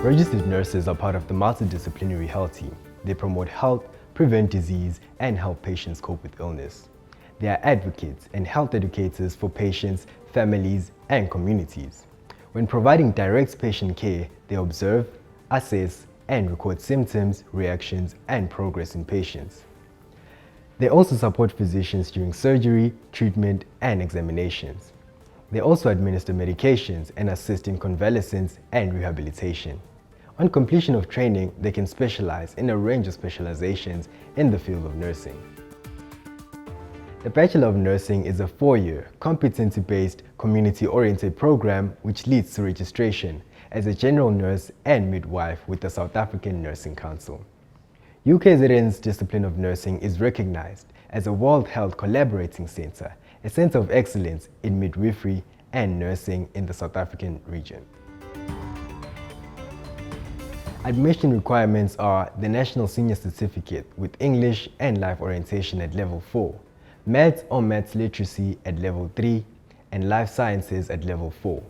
Registered nurses are part of the multidisciplinary health team. They promote health, prevent disease, and help patients cope with illness. They are advocates and health educators for patients, families, and communities. When providing direct patient care, they observe, assess, and record symptoms, reactions, and progress in patients. They also support physicians during surgery, treatment, and examinations. They also administer medications and assist in convalescence and rehabilitation. On completion of training, they can specialize in a range of specializations in the field of nursing. The Bachelor of Nursing is a 4-year, competency-based, community-oriented program which leads to registration as a general nurse and midwife with the South African Nursing Council. UKZN's discipline of nursing is recognized as a World Health Collaborating Center, a center of excellence in midwifery and nursing in the South African region. Admission requirements are the National Senior Certificate with English and Life Orientation at Level 4, Maths or Maths Literacy at Level 3, and Life Sciences at Level 4.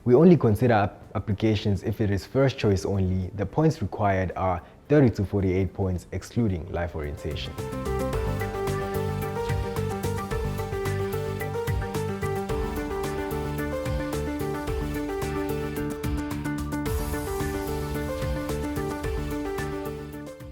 We only consider applications if it is first choice only. The points required are 30 to 48 points excluding Life Orientation.